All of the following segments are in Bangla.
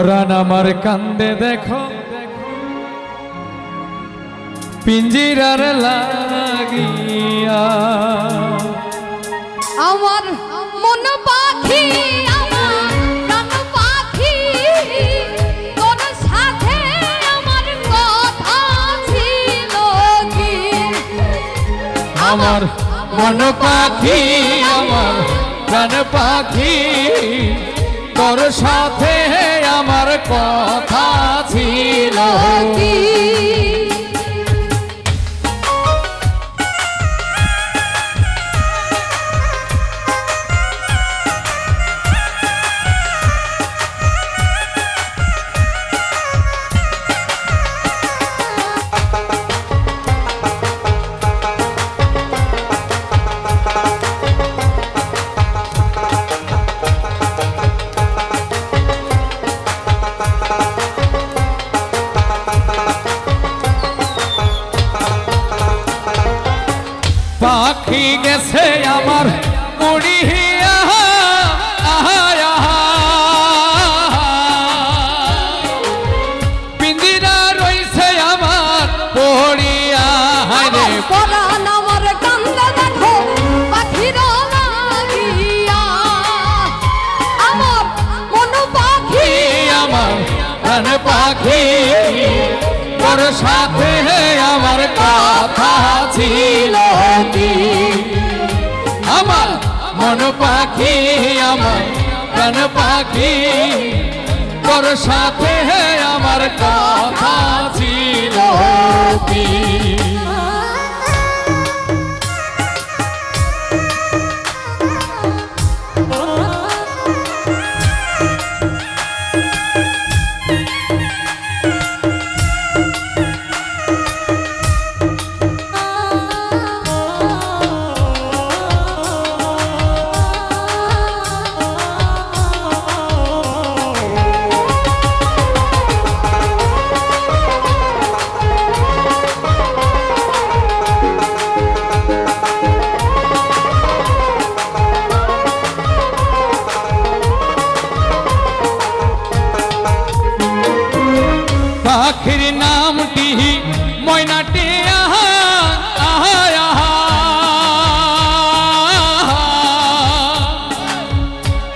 পরাণ আমার কান্দে দেখো পিঞ্জিরার লাগিয়া আমার মন পাখি আমার প্রাণ পাখি তোর সাথে আমার কথা ছিল কি আমার মন পাখি আমার প্রাণ পাখি তোর সাথে আমার কথা ছিল কি পাখি গেছে আমার উড়িয়া পিঞ্জিরা রইছে আমার পড়িয়া রে পরাণ আমার কান্দে দেখো পাখির লাগিয়া আমার মন পাখি আমার প্রাণ পাখি তোর সাথে আমার কথা ছিল কি আমার মন পাখি আমার প্রাণ পাখি তোর সাথে আমার কথা ছিল কি পাখির নামটি ময়নাটি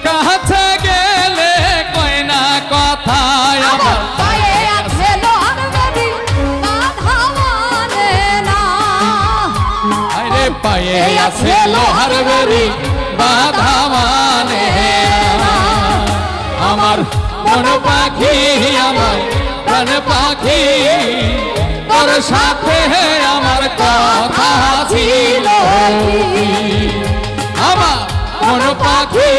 কাছে গেলে কয়না কথা আমার পায়ে আছে লোহার বেড়ি বাধা মানে না আরে পায়ে আছে লোহার বেরি বাধা মানে না। আমার মন পাখি আমার প্রাণ পাখি তোর সাথে আমার কথা ছিল কি আমার মন পাখি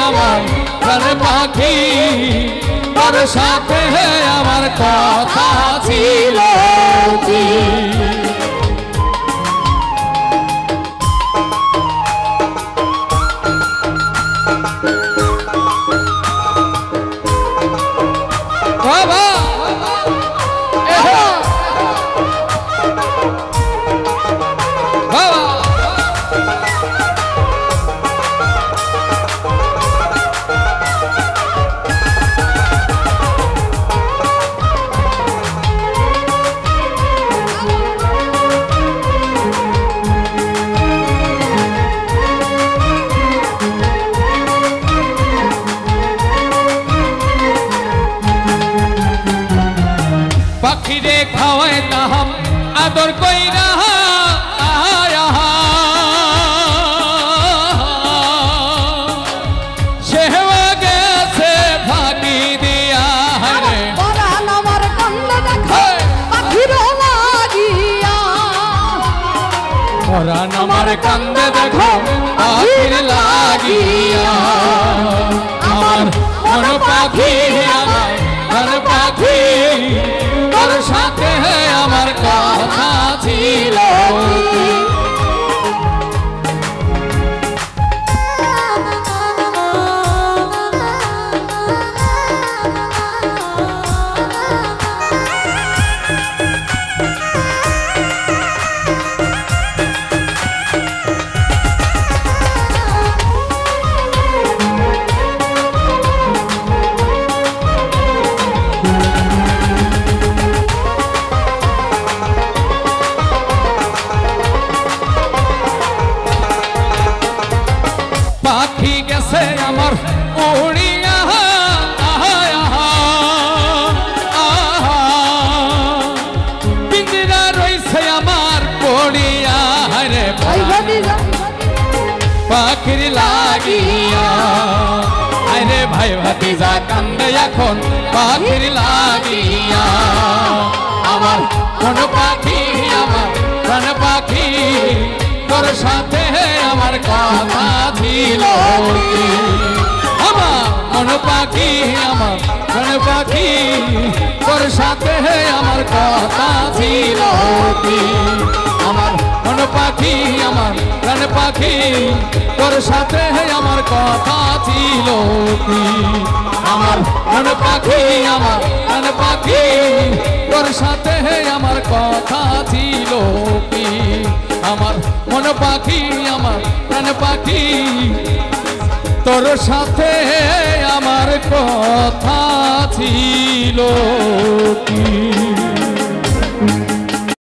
আমার প্রাণ পাখি তোর সাথে আমার কথা ছিল কি বাবা বাবা পাখিরে খাওয়াই তাহাম আদর কইরা সেবা গেছে ফাঁকি দিয়া রে পরাণ আমার কান্দে দেখো পাখির লাগিয়া পরাণ আমার কান্দে দেখো পাখির লাগিয়া আমার মন পাখি আমার মন পাখি তোর সাথে আমার কথা ছিল পিজা কান্দে এখন পাখির লাগিয়া আমার মন পাখি আমার প্রাণ পাখি তোর সাথে আমার কথা ছিল আমার মন পাখি আমার প্রাণ পাখি তোর সাথে আমার কথা ছিল আমার মন পাখি আমার প্রাণ পাখি তোর সাথে আমার কথা ছিল আমার মন পাখি আমার প্রাণ পাখি তোর সাথে আমার কথা ছিল আমার মন পাখি আমার প্রাণ পাখি তোর সাথে আমার কথা ছিল কি